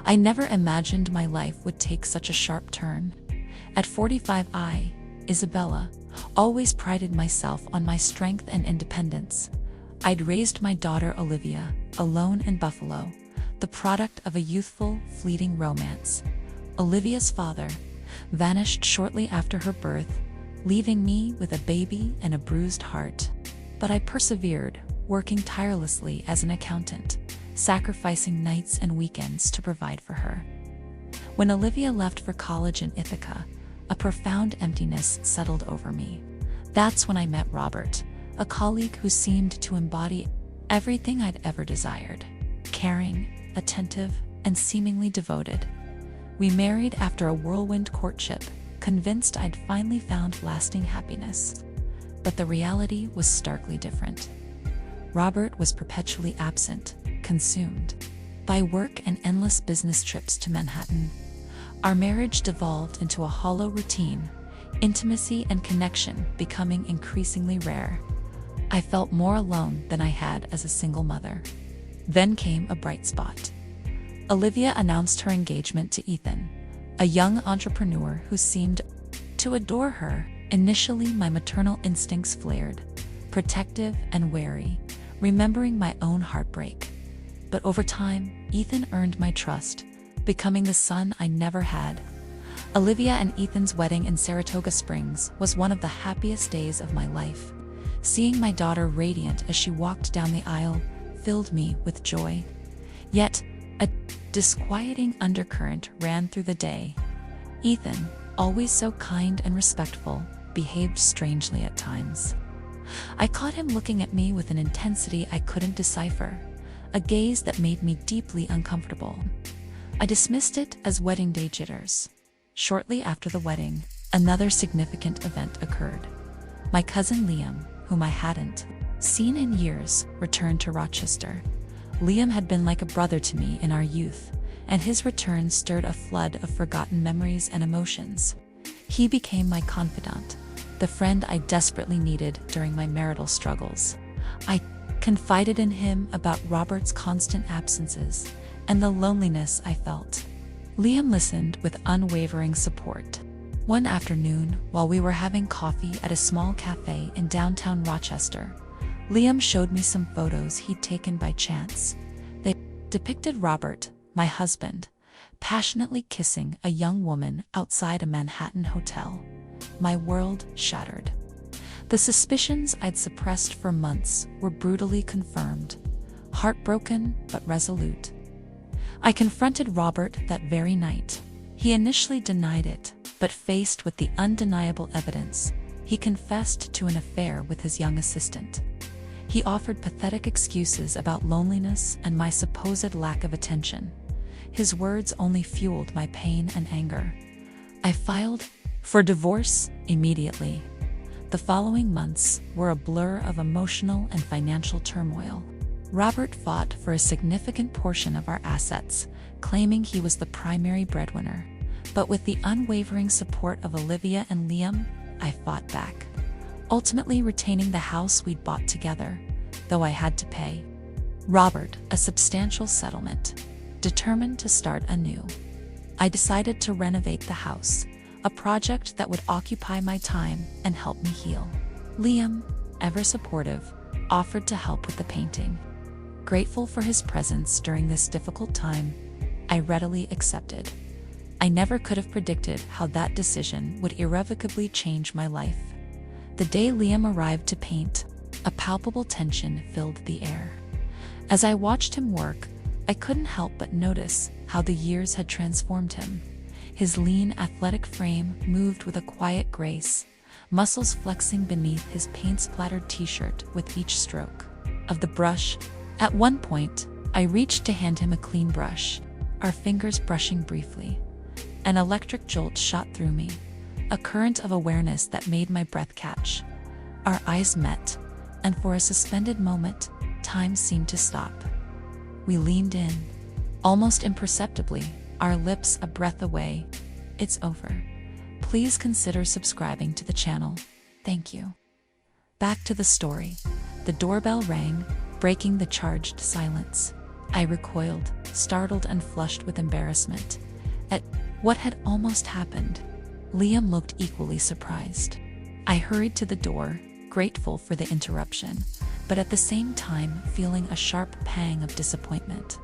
I never imagined my life would take such a sharp turn. At 45, Isabella, always prided myself on my strength and independence. I'd raised my daughter Olivia, alone in Buffalo, the product of a youthful, fleeting romance. Olivia's father vanished shortly after her birth, leaving me with a baby and a bruised heart. But I persevered, working tirelessly as an accountant, sacrificing nights and weekends to provide for her. When Olivia left for college in Ithaca, a profound emptiness settled over me. That's when I met Robert, a colleague who seemed to embody everything I'd ever desired: caring, attentive, and seemingly devoted. We married after a whirlwind courtship, convinced I'd finally found lasting happiness. But the reality was starkly different. Robert was perpetually absent, consumed by work and endless business trips to Manhattan. Our marriage devolved into a hollow routine, intimacy and connection becoming increasingly rare. I felt more alone than I had as a single mother. Then came a bright spot. Olivia announced her engagement to Ethan, a young entrepreneur who seemed to adore her. Initially, my maternal instincts flared, protective and wary, remembering my own heartbreak. But over time, Ethan earned my trust, becoming the son I never had. Olivia and Ethan's wedding in Saratoga Springs was one of the happiest days of my life. Seeing my daughter radiant as she walked down the aisle filled me with joy. Yet, a disquieting undercurrent ran through the day. Ethan, always so kind and respectful, behaved strangely at times. I caught him looking at me with an intensity I couldn't decipher, a gaze that made me deeply uncomfortable. I dismissed it as wedding day jitters. Shortly after the wedding, another significant event occurred. My cousin Liam, whom I hadn't seen in years, returned to Rochester. Liam had been like a brother to me in our youth, and his return stirred a flood of forgotten memories and emotions. He became my confidant, the friend I desperately needed during my marital struggles. I confided in him about Robert's constant absences and the loneliness I felt. Liam listened with unwavering support. One afternoon, while we were having coffee at a small cafe in downtown Rochester, Liam showed me some photos he'd taken by chance. They depicted Robert, my husband, passionately kissing a young woman outside a Manhattan hotel. My world shattered. The suspicions I'd suppressed for months were brutally confirmed. Heartbroken but resolute, I confronted Robert that very night. He initially denied it, but faced with the undeniable evidence, he confessed to an affair with his young assistant. He offered pathetic excuses about loneliness and my supposed lack of attention. His words only fueled my pain and anger. I filed for divorce immediately. The following months were a blur of emotional and financial turmoil. Robert fought for a significant portion of our assets, claiming he was the primary breadwinner. But with the unwavering support of Olivia and Liam, I fought back, ultimately retaining the house we'd bought together, though I had to pay Robert a substantial settlement. Determined to start anew, I decided to renovate the house, a project that would occupy my time and help me heal. Liam, ever supportive, offered to help with the painting. Grateful for his presence during this difficult time, I readily accepted. I never could have predicted how that decision would irrevocably change my life. The day Liam arrived to paint, a palpable tension filled the air. As I watched him work, I couldn't help but notice how the years had transformed him. His lean, athletic frame moved with a quiet grace, muscles flexing beneath his paint-splattered t-shirt with each stroke of the brush. At one point, I reached to hand him a clean brush, our fingers brushing briefly. An electric jolt shot through me, a current of awareness that made my breath catch. Our eyes met, and for a suspended moment, time seemed to stop. We leaned in, almost imperceptibly, our lips a breath away. It's over. Please consider subscribing to the channel. Thank you. Back to the story. The doorbell rang, breaking the charged silence. I recoiled, startled and flushed with embarrassment at what had almost happened. Liam looked equally surprised. I hurried to the door, grateful for the interruption, but at the same time feeling a sharp pang of disappointment.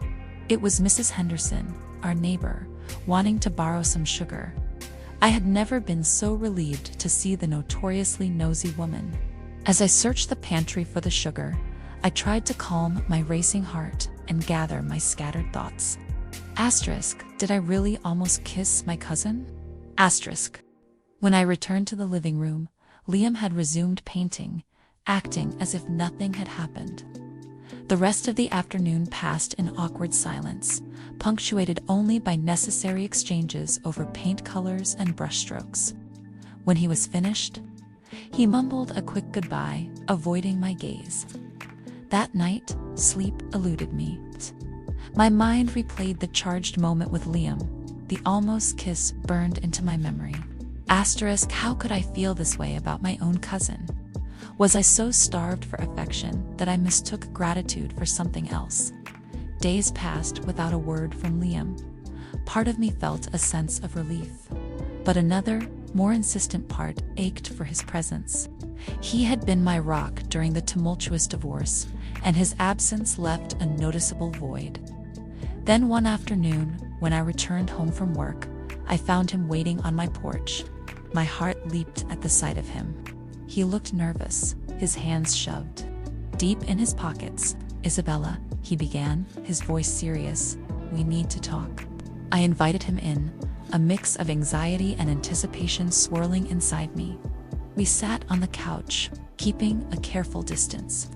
It was Mrs. Henderson, our neighbor, wanting to borrow some sugar. I had never been so relieved to see the notoriously nosy woman. As I searched the pantry for the sugar, I tried to calm my racing heart and gather my scattered thoughts. Asterisk, did I really almost kiss my cousin? Asterisk. When I returned to the living room, Liam had resumed painting, acting as if nothing had happened. The rest of the afternoon passed in awkward silence, punctuated only by necessary exchanges over paint colors and brushstrokes. When he was finished, he mumbled a quick goodbye, avoiding my gaze. That night, sleep eluded me. My mind replayed the charged moment with Liam. The almost kiss burned into my memory. Asterisk, how could I feel this way about my own cousin? Was I so starved for affection that I mistook gratitude for something else? Days passed without a word from Liam. Part of me felt a sense of relief, but another, more insistent part ached for his presence. He had been my rock during the tumultuous divorce, and his absence left a noticeable void. Then one afternoon, when I returned home from work, I found him waiting on my porch. My heart leaped at the sight of him. He looked nervous, his hands shoved deep in his pockets. Isabella, he began, his voice serious, we need to talk. I invited him in, a mix of anxiety and anticipation swirling inside me. We sat on the couch, keeping a careful distance.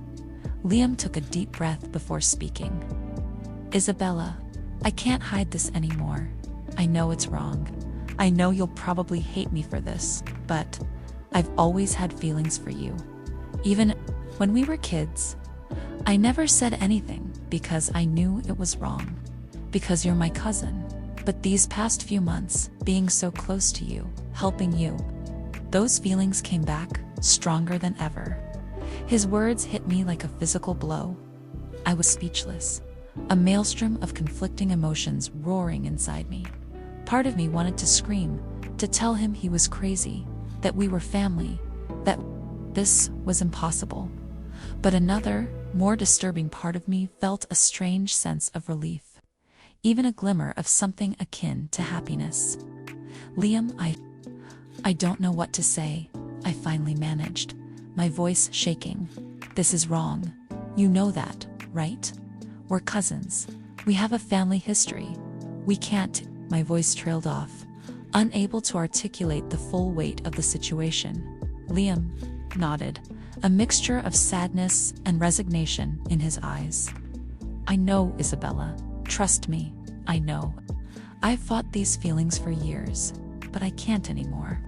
Liam took a deep breath before speaking. Isabella, I can't hide this anymore. I know it's wrong. I know you'll probably hate me for this, but I've always had feelings for you. Even when we were kids, I never said anything because I knew it was wrong. Because you're my cousin. But these past few months, being so close to you, helping you, those feelings came back, stronger than ever. His words hit me like a physical blow. I was speechless, a maelstrom of conflicting emotions roaring inside me. Part of me wanted to scream, to tell him he was crazy, that we were family, that this was impossible. But another, more disturbing part of me felt a strange sense of relief, even a glimmer of something akin to happiness. Liam, I don't know what to say, I finally managed, my voice shaking. This is wrong. You know that, right? We're cousins. We have a family history. We can't. My voice trailed off, unable to articulate the full weight of the situation. Liam nodded, a mixture of sadness and resignation in his eyes. I know, Isabella. Trust me, I know. I've fought these feelings for years, but I can't anymore.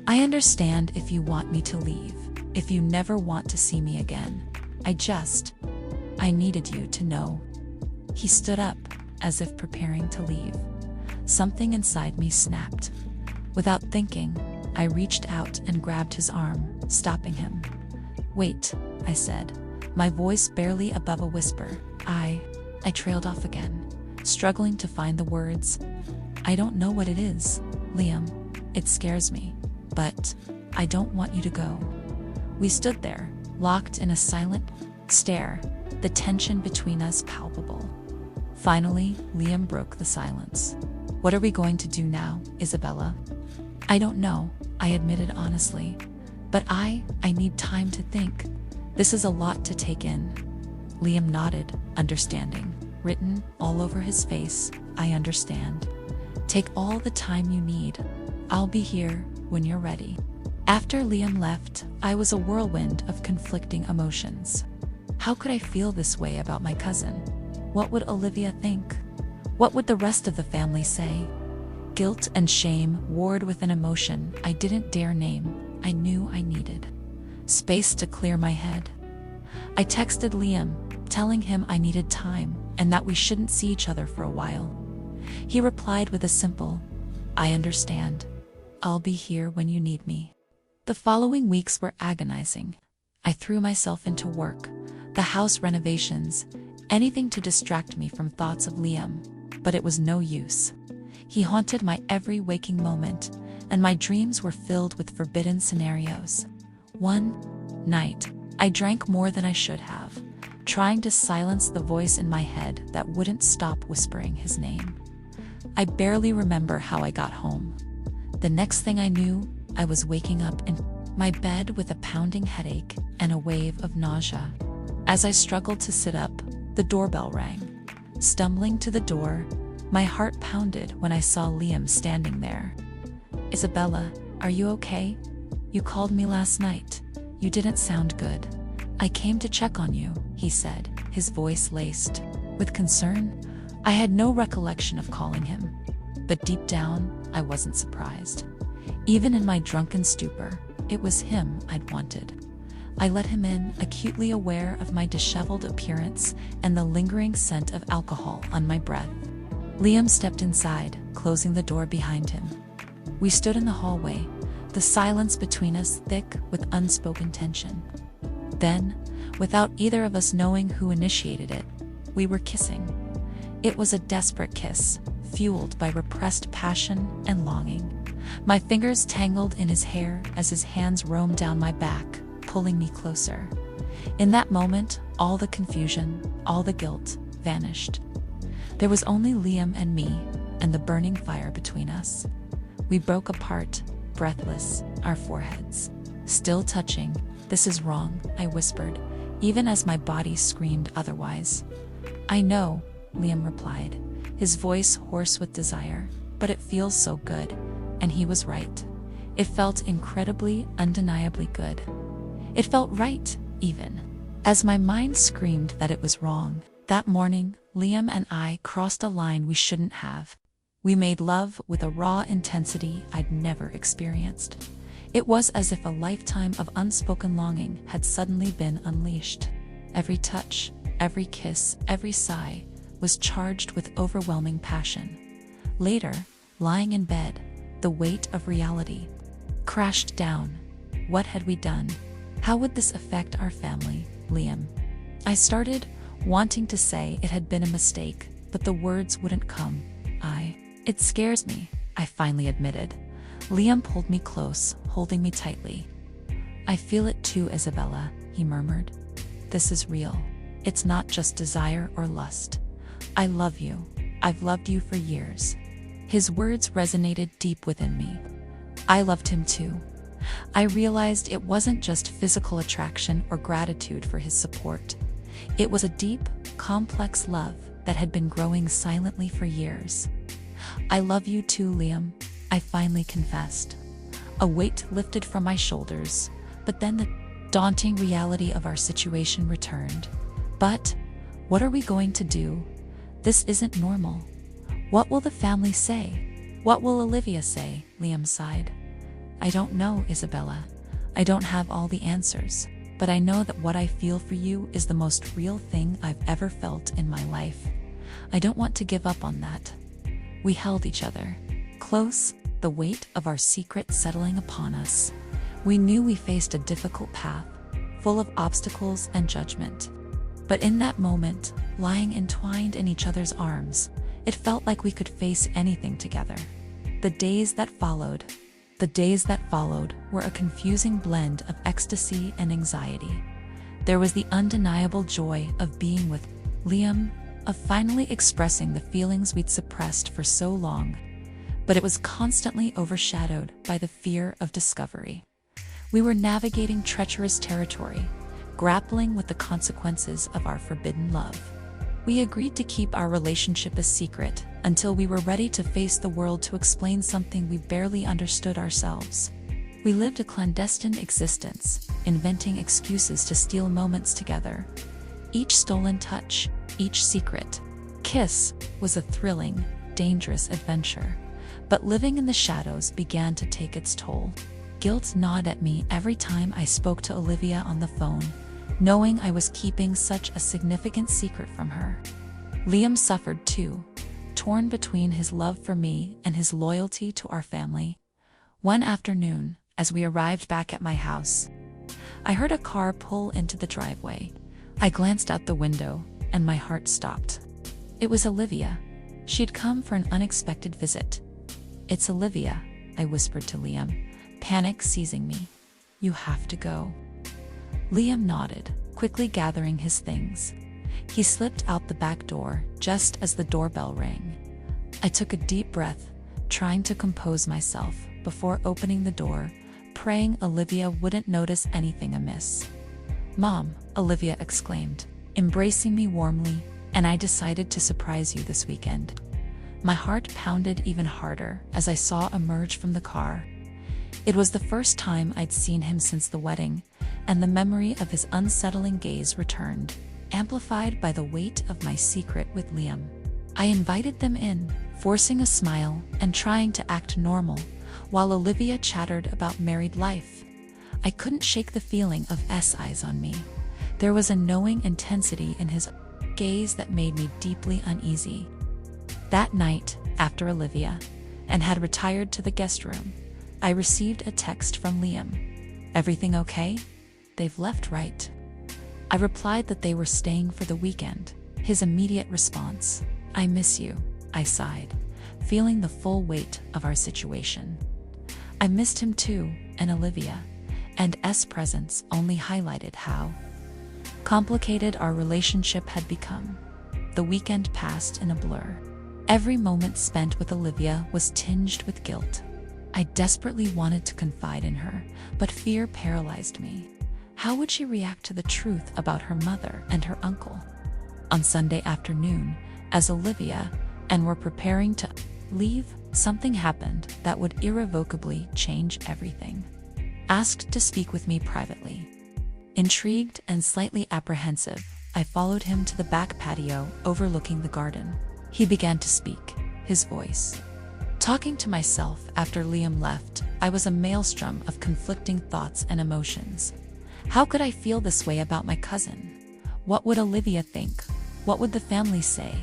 I understand if you want me to leave, if you never want to see me again. I needed you to know. He stood up, as if preparing to leave. Something inside me snapped. Without thinking, I reached out and grabbed his arm, stopping him. Wait, I said, my voice barely above a whisper. I trailed off again, struggling to find the words. I don't know what it is, Liam. It scares me, but I don't want you to go. We stood there, locked in a silent stare, the tension between us palpable. Finally, Liam broke the silence. What are we going to do now, Isabella? I don't know, I admitted honestly. But I need time to think. This is a lot to take in. Liam nodded, understanding, written all over his face. I understand. Take all the time you need. I'll be here when you're ready. After Liam left, I was a whirlwind of conflicting emotions. How could I feel this way about my cousin? What would Olivia think? What would the rest of the family say? Guilt and shame warred with an emotion I didn't dare name. I knew I needed space to clear my head. I texted Liam, telling him I needed time and that we shouldn't see each other for a while. He replied with a simple, I understand. I'll be here when you need me. The following weeks were agonizing. I threw myself into work, the house renovations, anything to distract me from thoughts of Liam, but it was no use. He haunted my every waking moment, and my dreams were filled with forbidden scenarios. One night, I drank more than I should have, trying to silence the voice in my head that wouldn't stop whispering his name. I barely remember how I got home. The next thing I knew, I was waking up in my bed with a pounding headache and a wave of nausea. As I struggled to sit up, the doorbell rang. Stumbling to the door, my heart pounded when I saw Liam standing there. "Isabella, are you okay? You called me last night. You didn't sound good. I came to check on you," he said, his voice laced with concern. I had no recollection of calling him, but deep down, I wasn't surprised. Even in my drunken stupor, it was him I'd wanted. I let him in, acutely aware of my disheveled appearance and the lingering scent of alcohol on my breath. Liam stepped inside, closing the door behind him. We stood in the hallway, the silence between us thick with unspoken tension. Then, without either of us knowing who initiated it, we were kissing. It was a desperate kiss, fueled by repressed passion and longing. My fingers tangled in his hair as his hands roamed down my back, pulling me closer. In that moment, all the confusion, all the guilt, vanished. There was only Liam and me, and the burning fire between us. We broke apart, breathless, our foreheads still touching. "This is wrong," I whispered, even as my body screamed otherwise. "I know," Liam replied, his voice hoarse with desire, "but it feels so good." And he was right. It felt incredibly, undeniably good. It felt right, even as my mind screamed that it was wrong. That morning, Liam and I crossed a line we shouldn't have. We made love with a raw intensity I'd never experienced. It was as if a lifetime of unspoken longing had suddenly been unleashed. Every touch, every kiss, every sigh was charged with overwhelming passion. Later, lying in bed, the weight of reality crashed down. What had we done? How would this affect our family, Liam? I started wanting to say it had been a mistake, but the words wouldn't come. It scares me, I finally admitted. Liam pulled me close, holding me tightly. "I feel it too, Isabella," he murmured. "This is real. It's not just desire or lust. I love you. I've loved you for years." His words resonated deep within me. I loved him too. I realized it wasn't just physical attraction or gratitude for his support. It was a deep, complex love that had been growing silently for years. "I love you too, Liam," I finally confessed. A weight lifted from my shoulders, but then the daunting reality of our situation returned. "But what are we going to do? This isn't normal. What will the family say? What will Olivia say?" Liam sighed. "I don't know, Isabella. I don't have all the answers, but I know that what I feel for you is the most real thing I've ever felt in my life. I don't want to give up on that." We held each other close, the weight of our secret settling upon us. We knew we faced a difficult path, full of obstacles and judgment. But in that moment, lying entwined in each other's arms, it felt like we could face anything together. The days that followed were a confusing blend of ecstasy and anxiety. There was the undeniable joy of being with Liam, of finally expressing the feelings we'd suppressed for so long, but it was constantly overshadowed by the fear of discovery. We were navigating treacherous territory, grappling with the consequences of our forbidden love. We agreed to keep our relationship a secret until we were ready to face the world to explain something we barely understood ourselves. We lived a clandestine existence, inventing excuses to steal moments together. Each stolen touch, each secret kiss was a thrilling, dangerous adventure. But living in the shadows began to take its toll. Guilt gnawed at me every time I spoke to Olivia on the phone, knowing I was keeping such a significant secret from her. Liam suffered too, torn between his love for me and his loyalty to our family. One afternoon, as we arrived back at my house, I heard a car pull into the driveway. I glanced out the window, and my heart stopped. It was Olivia. She'd come for an unexpected visit. "It's Olivia," I whispered to Liam, panic seizing me. "You have to go." Liam nodded, quickly gathering his things. He slipped out the back door just as the doorbell rang. I took a deep breath, trying to compose myself before opening the door, praying Olivia wouldn't notice anything amiss. "Mom," Olivia exclaimed, embracing me warmly, "and I decided to surprise you this weekend." My heart pounded even harder as I saw emerge from the car. It was the first time I'd seen him since the wedding, and the memory of his unsettling gaze returned, amplified by the weight of my secret with Liam. I invited them in, forcing a smile and trying to act normal, while Olivia chattered about married life. I couldn't shake the feeling of S eyes on me. There was a knowing intensity in his gaze that made me deeply uneasy. That night, after Olivia and had retired to the guest room, I received a text from Liam. "Everything okay? They've left, right?" I replied that they were staying for the weekend. His immediate response, "I miss you," I sighed, feeling the full weight of our situation. I missed him too, and Olivia, and S' presence only highlighted how complicated our relationship had become. The weekend passed in a blur. Every moment spent with Olivia was tinged with guilt. I desperately wanted to confide in her, but fear paralyzed me. How would she react to the truth about her mother and her uncle? On Sunday afternoon, as Olivia and were preparing to leave, something happened that would irrevocably change everything. Asked to speak with me privately. Intrigued and slightly apprehensive, I followed him to the back patio overlooking the garden. He began to speak, his voice. Talking to myself after Liam left, I was a maelstrom of conflicting thoughts and emotions. How could I feel this way about my cousin? What would Olivia think? What would the family say?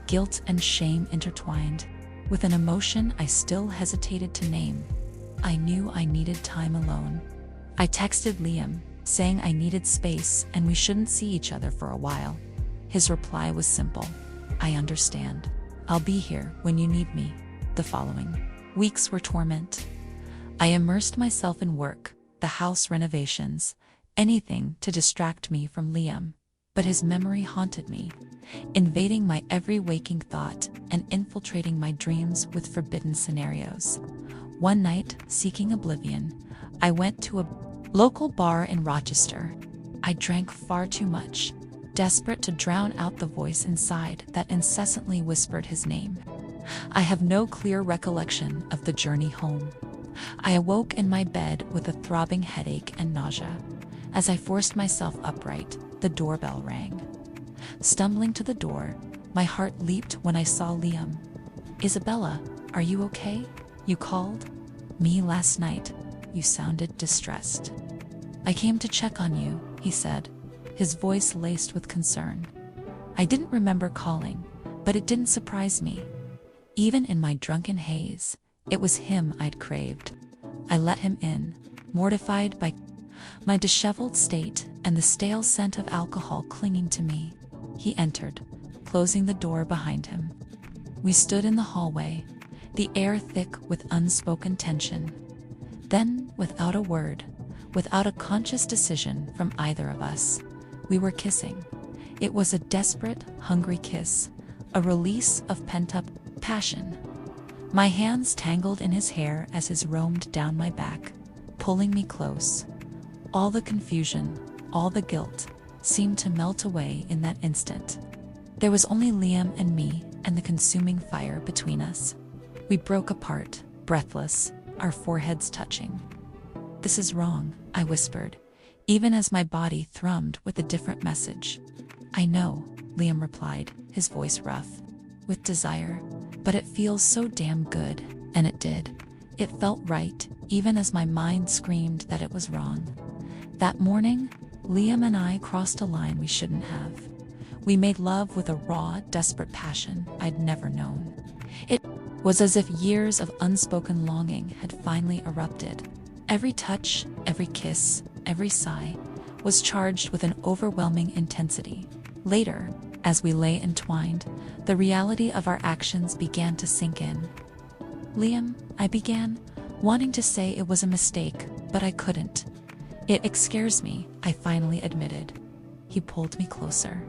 Guilt and shame intertwined, with an emotion I still hesitated to name. I knew I needed time alone. I texted Liam, saying I needed space and we shouldn't see each other for a while. His reply was simple. "I understand. I'll be here when you need me." The following weeks were torment. I immersed myself in work, the house renovations, anything to distract me from Liam. But his memory haunted me, invading my every waking thought and infiltrating my dreams with forbidden scenarios. One night, seeking oblivion, I went to a local bar in Rochester. I drank far too much, desperate to drown out the voice inside that incessantly whispered his name. I have no clear recollection of the journey home. I awoke in my bed with a throbbing headache and nausea. As I forced myself upright, the doorbell rang. Stumbling to the door, my heart leaped when I saw Liam. "Isabella, are you okay? You called me last night. You sounded distressed." "I came to check on you," he said, his voice laced with concern. I didn't remember calling, but it didn't surprise me. Even in my drunken haze, it was him I'd craved. I let him in, mortified by my disheveled state and the stale scent of alcohol clinging to me. He entered, closing the door behind him. We stood in the hallway, the air thick with unspoken tension. Then, without a word, without a conscious decision from either of us, we were kissing. It was a desperate, hungry kiss, a release of pent-up passion. My hands tangled in his hair as his roamed down my back, pulling me close. All the confusion, all the guilt, seemed to melt away in that instant. There was only Liam and me and the consuming fire between us. We broke apart, breathless, our foreheads touching. "This is wrong," I whispered, even as my body thrummed with a different message. "I know," Liam replied, his voice rough with desire, "but it feels so damn good," and it did. It felt right, even as my mind screamed that it was wrong. That morning, Liam and I crossed a line we shouldn't have. We made love with a raw, desperate passion I'd never known. It was as if years of unspoken longing had finally erupted. Every touch, every kiss, every sigh was charged with an overwhelming intensity. Later, As we lay entwined, the reality of our actions began to sink in. Liam, I began, wanting to say it was a mistake, but I couldn't. It scares me, I finally admitted. He pulled me closer.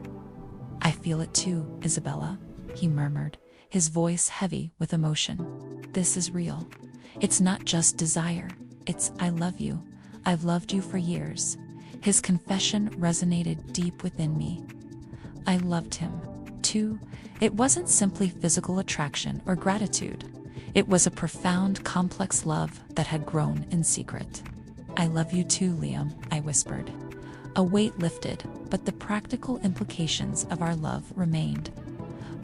I feel it too, Isabella, he murmured, his voice heavy with emotion. This is real. It's not just desire, it's I love you. I've loved you for years. His confession resonated deep within me. I loved him, too. It wasn't simply physical attraction or gratitude. It was a profound, complex love that had grown in secret. I love you too, Liam, I whispered. A weight lifted, but the practical implications of our love remained.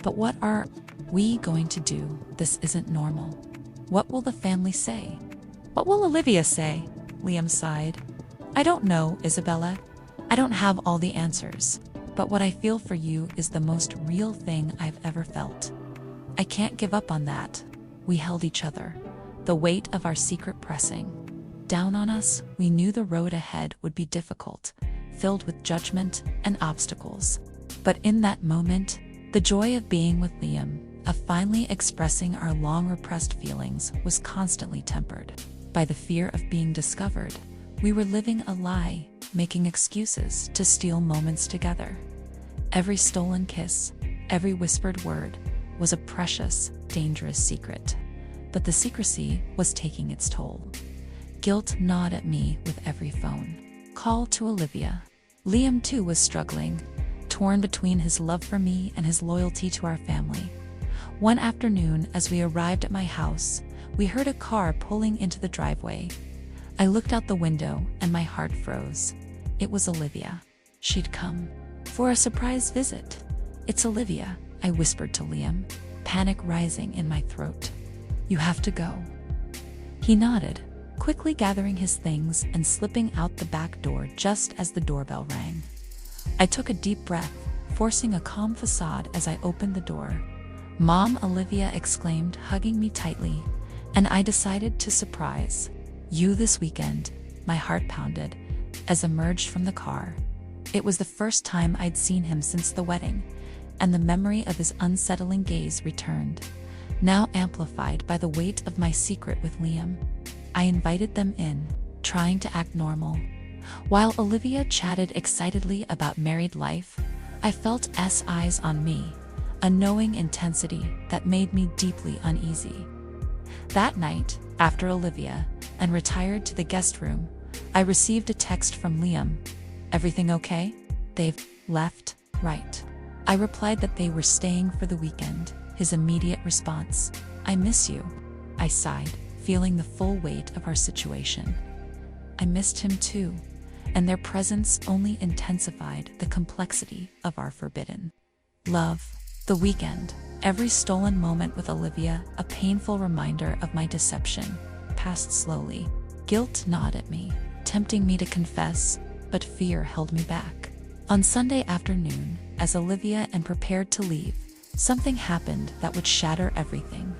But what are we going to do? This isn't normal. What will the family say? What will Olivia say? Liam sighed. I don't know, Isabella. I don't have all the answers. But what I feel for you is the most real thing I've ever felt. I can't give up on that. We held each other, the weight of our secret pressing down on us. We knew the road ahead would be difficult, filled with judgment and obstacles. But in that moment, the joy of being with Liam, of finally expressing our long-repressed feelings, was constantly tempered by the fear of being discovered. We were living a lie, making excuses to steal moments together. Every stolen kiss, every whispered word, was a precious, dangerous secret. But the secrecy was taking its toll. Guilt gnawed at me with every phone call to Olivia. Liam too was struggling, torn between his love for me and his loyalty to our family. One afternoon, as we arrived at my house, we heard a car pulling into the driveway. I looked out the window and my heart froze. It was Olivia. She'd come for a surprise visit. It's Olivia, I whispered to Liam, panic rising in my throat. You have to go. He nodded, quickly gathering his things and slipping out the back door just as the doorbell rang. I took a deep breath, forcing a calm facade as I opened the door. Mom, Olivia exclaimed, hugging me tightly, and I decided to surprise you this weekend. My heart pounded as I emerged from the car. It was the first time I'd seen him since the wedding, and the memory of his unsettling gaze returned, now amplified by the weight of my secret with Liam. I invited them in, trying to act normal. While Olivia chatted excitedly about married life, I felt S eyes on me, a knowing intensity that made me deeply uneasy. That night, after Olivia and retired to the guest room, I received a text from Liam. Everything okay? They've left, right? I replied that they were staying for the weekend. His immediate response, I miss you. I sighed, feeling the full weight of our situation. I missed him too, and their presence only intensified the complexity of our forbidden love. The weekend, every stolen moment with Olivia, a painful reminder of my deception, passed slowly. Guilt gnawed at me, tempting me to confess, but fear held me back. On Sunday afternoon, as Olivia and prepared to leave, something happened that would shatter everything.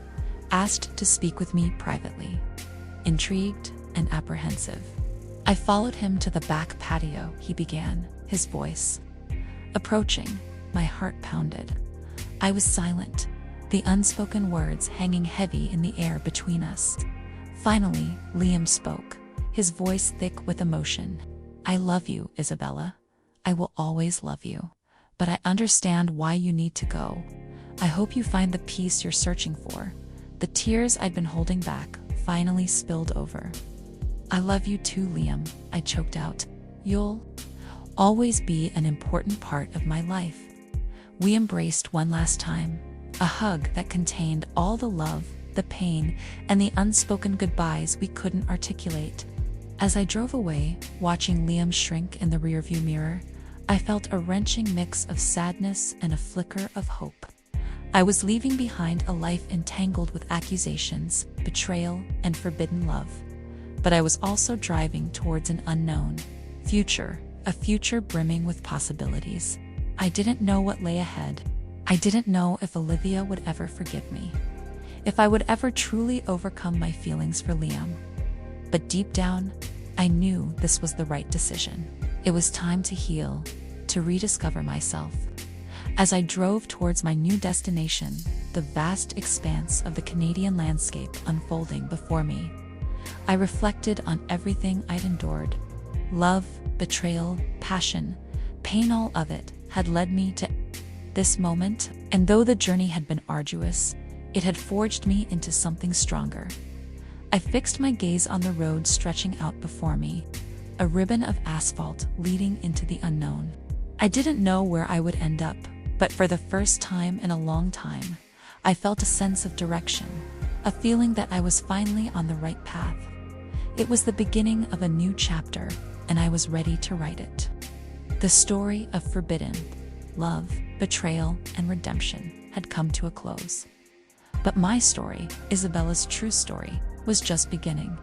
Asked to speak with me privately. Intrigued and apprehensive, I followed him to the back patio. He began, his voice approaching. My heart pounded. I was silent, the unspoken words hanging heavy in the air between us. Finally, Liam spoke, his voice thick with emotion. I love you, Isabella. I will always love you. But I understand why you need to go. I hope you find the peace you're searching for. The tears I'd been holding back finally spilled over. I love you too, Liam, I choked out. You'll always be an important part of my life. We embraced one last time, a hug that contained all the love, the pain, and the unspoken goodbyes we couldn't articulate. As I drove away, watching Liam shrink in the rearview mirror, I felt a wrenching mix of sadness and a flicker of hope. I was leaving behind a life entangled with accusations, betrayal, and forbidden love. But I was also driving towards an unknown future, a future brimming with possibilities. I didn't know what lay ahead. I didn't know if Olivia would ever forgive me, if I would ever truly overcome my feelings for Liam. But deep down, I knew this was the right decision. It was time to heal, to rediscover myself. As I drove towards my new destination, the vast expanse of the Canadian landscape unfolding before me, I reflected on everything I'd endured. Love, betrayal, passion, pain, all of it had led me to this moment, and though the journey had been arduous, it had forged me into something stronger. I fixed my gaze on the road stretching out before me, a ribbon of asphalt leading into the unknown. I didn't know where I would end up, but for the first time in a long time, I felt a sense of direction, a feeling that I was finally on the right path. It was the beginning of a new chapter, and I was ready to write it. The story of forbidden love, betrayal, and redemption had come to a close. But my story, Isabella's true story, was just beginning.